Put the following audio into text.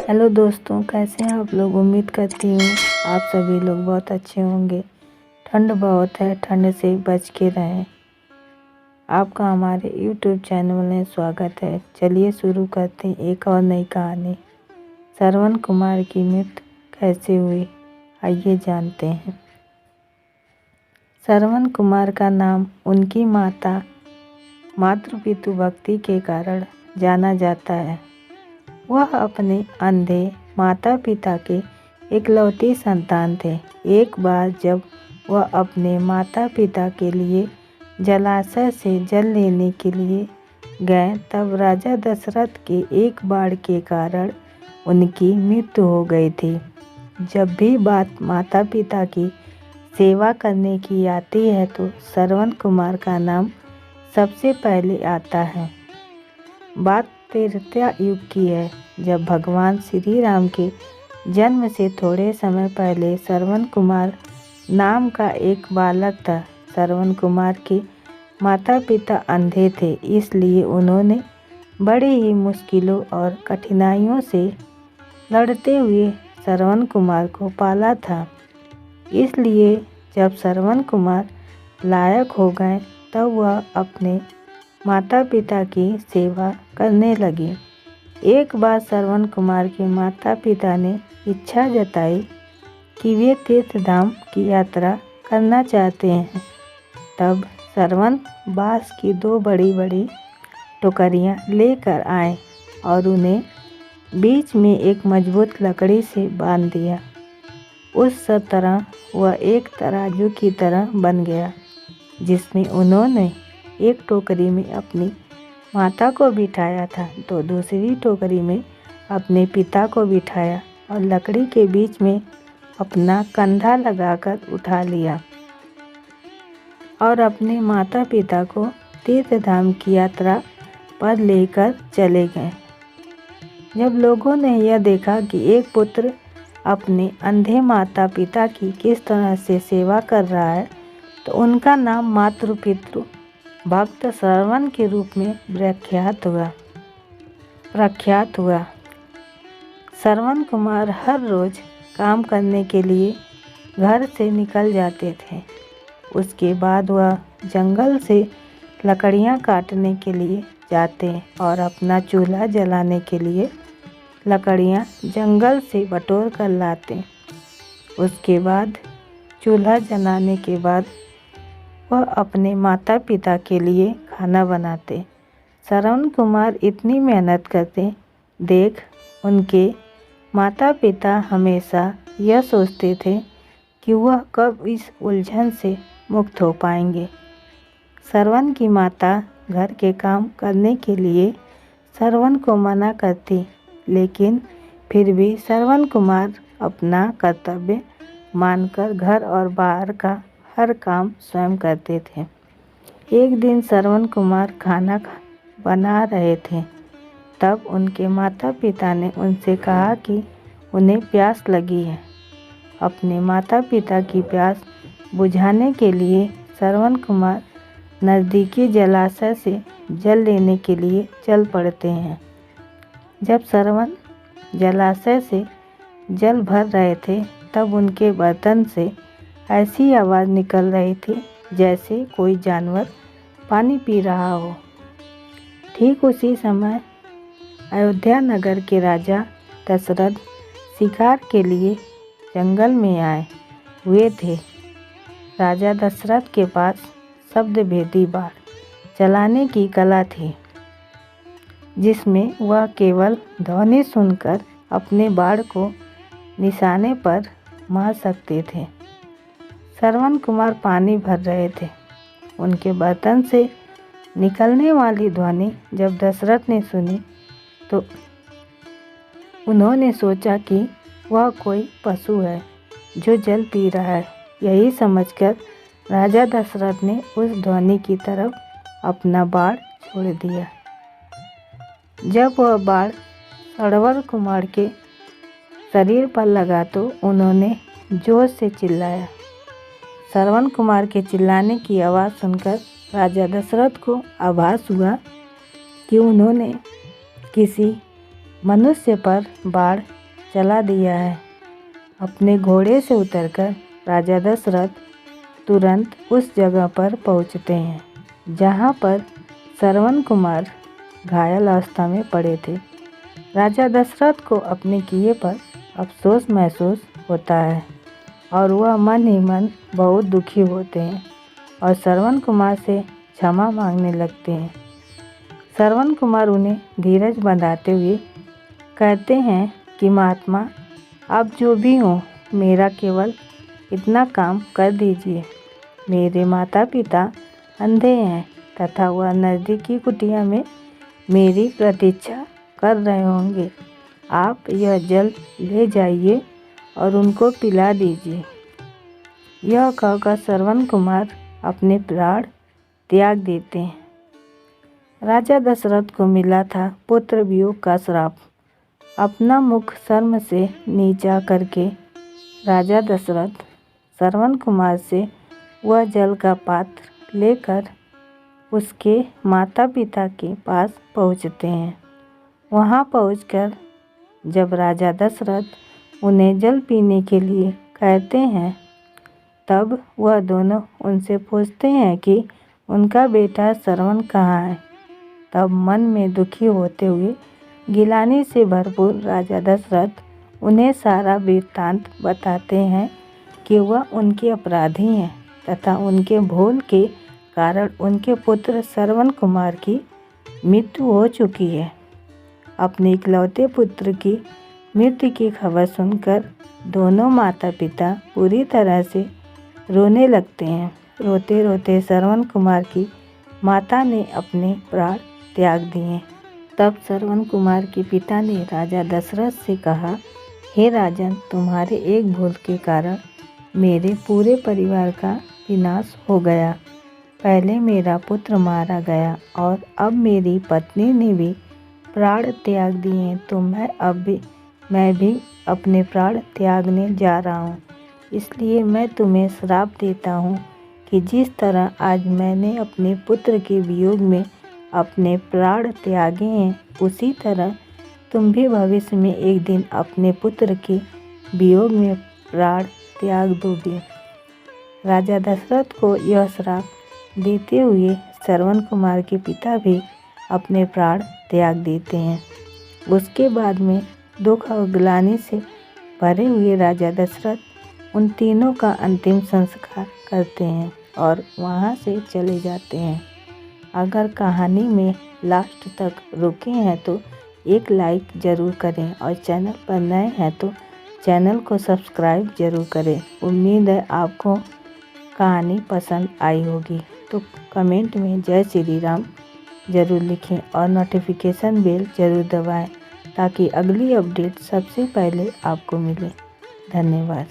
Hello दोस्तों, कैसे हैं आप लोग। उम्मीद करती हूँ आप सभी लोग बहुत अच्छे होंगे। ठंड बहुत है, ठंड से बच के रहें। आपका हमारे YouTube चैनल में स्वागत है। चलिए शुरू करते हैं एक और नई कहानी। श्रवण कुमार की मृत्यु कैसे हुई, आइए जानते हैं। श्रवण कुमार का नाम उनकी मातृपितृ भक्ति के कारण जाना जाता है। वह अपने अंधे माता पिता के इकलौते संतान थे। एक बार जब वह अपने माता पिता के लिए जलाशय से जल लेने के लिए गए, तब राजा दशरथ के एक बाढ़ के कारण उनकी मृत्यु हो गई थी। जब भी बात माता पिता की सेवा करने की आती है तो श्रवण कुमार का नाम सबसे पहले आता है। बात त्रेता युग की है, जब भगवान श्री राम के जन्म से थोड़े समय पहले श्रवण कुमार नाम का एक बालक था। श्रवण कुमार के माता पिता अंधे थे, इसलिए उन्होंने बड़ी ही मुश्किलों और कठिनाइयों से लड़ते हुए श्रवण कुमार को पाला था। इसलिए जब श्रवण कुमार लायक हो गए तब वह अपने माता पिता की सेवा करने लगे। एक बार श्रवण कुमार के माता पिता ने इच्छा जताई कि वे तीर्थ धाम की यात्रा करना चाहते हैं। तब श्रवण बांस की 2 बड़ी बड़ी टोकरियां लेकर आए और उन्हें बीच में एक मजबूत लकड़ी से बांध दिया। उस तरह वह एक तराजू की तरह बन गया, जिसमें उन्होंने एक टोकरी में अपनी माता को बिठाया था तो दूसरी टोकरी में अपने पिता को बिठाया और लकड़ी के बीच में अपना कंधा लगाकर उठा लिया और अपने माता पिता को तीर्थ धाम की यात्रा पर लेकर चले गए। जब लोगों ने यह देखा कि एक पुत्र अपने अंधे माता पिता की किस तरह से सेवा कर रहा है, तो उनका नाम मातृपितृ भक्त श्रवण के रूप में प्रख्यात हुआ। श्रवण कुमार हर रोज काम करने के लिए घर से निकल जाते थे। उसके बाद वह जंगल से लकड़ियां काटने के लिए जाते और अपना चूल्हा जलाने के लिए लकड़ियां जंगल से बटोर कर लाते। उसके बाद चूल्हा जलाने के बाद वह अपने माता पिता के लिए खाना बनाते। श्रवण कुमार इतनी मेहनत करते देख उनके माता पिता हमेशा यह सोचते थे कि वह कब इस उलझन से मुक्त हो पाएंगे। श्रवण की माता घर के काम करने के लिए श्रवण को मना करती, लेकिन फिर भी श्रवण कुमार अपना कर्तव्य मानकर घर और बाहर का हर काम स्वयं करते थे। एक दिन श्रवण कुमार खाना बना रहे थे, तब उनके माता पिता ने उनसे कहा कि उन्हें प्यास लगी है। अपने माता पिता की प्यास बुझाने के लिए श्रवण कुमार नज़दीकी जलाशय से जल लेने के लिए चल पड़ते हैं। जब श्रवण जलाशय से जल भर रहे थे, तब उनके बर्तन से ऐसी आवाज़ निकल रही थी जैसे कोई जानवर पानी पी रहा हो। ठीक उसी समय अयोध्या नगर के राजा दशरथ शिकार के लिए जंगल में आए हुए थे। राजा दशरथ के पास शब्द भेदी बाण चलाने की कला थी, जिसमें वह केवल ध्वनि सुनकर अपने बाण को निशाने पर मार सकते थे। श्रवण कुमार पानी भर रहे थे। उनके बर्तन से निकलने वाली ध्वनि जब दशरथ ने सुनी तो उन्होंने सोचा कि वह कोई पशु है जो जल पी रहा है। यही समझकर राजा दशरथ ने उस ध्वनि की तरफ अपना बाण छोड़ दिया। जब वह बाण श्रवण कुमार के शरीर पर लगा तो उन्होंने जोर से चिल्लाया। श्रवण कुमार के चिल्लाने की आवाज़ सुनकर राजा दशरथ को आभास हुआ कि उन्होंने किसी मनुष्य पर बाण चला दिया है। अपने घोड़े से उतरकर राजा दशरथ तुरंत उस जगह पर पहुंचते हैं जहां पर श्रवण कुमार घायल अवस्था में पड़े थे। राजा दशरथ को अपने किए पर अफसोस महसूस होता है और वह मन ही मन बहुत दुखी होते हैं और श्रवण कुमार से क्षमा मांगने लगते हैं। श्रवण कुमार उन्हें धीरज बंधाते हुए कहते हैं कि महात्मा, आप जो भी हों, मेरा केवल इतना काम कर दीजिए। मेरे माता पिता अंधे हैं तथा वह नज़दीकी कुटिया में मेरी प्रतीक्षा कर रहे होंगे। आप यह जल ले जाइए और उनको पिला दीजिए। यह कहकर श्रवण कुमार अपने प्राण त्याग देते हैं। राजा दशरथ को मिला था पुत्र वियोग का श्राप। अपना मुख शर्म से नीचा करके राजा दशरथ श्रवण कुमार से वह जल का पात्र लेकर उसके माता पिता के पास पहुँचते हैं। वहाँ पहुँचकर जब राजा दशरथ उन्हें जल पीने के लिए कहते हैं, तब वह दोनों उनसे पूछते हैं कि उनका बेटा श्रवण कहाँ है। तब मन में दुखी होते हुए गिलानी से भरपूर राजा दशरथ उन्हें सारा वृत्तांत बताते हैं कि वह उनके अपराधी हैं तथा उनके भूल के कारण उनके पुत्र श्रवण कुमार की मृत्यु हो चुकी है। अपने इकलौते पुत्र की मृत्यु की खबर सुनकर दोनों माता पिता पूरी तरह से रोने लगते हैं। रोते रोते श्रवण कुमार की माता ने अपने प्राण त्याग दिए। तब श्रवण कुमार के पिता ने राजा दशरथ से कहा, हे राजन, तुम्हारे एक भूल के कारण मेरे पूरे परिवार का विनाश हो गया। पहले मेरा पुत्र मारा गया और अब मेरी पत्नी ने भी प्राण त्याग दिए, तो मैं भी अपने प्राण त्यागने जा रहा हूँ। इसलिए मैं तुम्हें श्राप देता हूँ कि जिस तरह आज मैंने अपने पुत्र के वियोग में अपने प्राण त्यागे हैं, उसी तरह तुम भी भविष्य में एक दिन अपने पुत्र के वियोग में प्राण त्याग दोगे। राजा दशरथ को यह श्राप देते हुए श्रवण कुमार के पिता भी अपने प्राण त्याग देते हैं। उसके बाद में दुख और ग्लानि से भरे हुए राजा दशरथ उन तीनों का अंतिम संस्कार करते हैं और वहाँ से चले जाते हैं। अगर कहानी में लास्ट तक रुके हैं तो एक लाइक ज़रूर करें और चैनल पर नए हैं तो चैनल को सब्सक्राइब ज़रूर करें। उम्मीद है आपको कहानी पसंद आई होगी। तो कमेंट में जय श्री राम ज़रूर लिखें और नोटिफिकेशन बेल ज़रूर दबाएं ताकि अगली अपडेट सबसे पहले आपको मिले। धन्यवाद।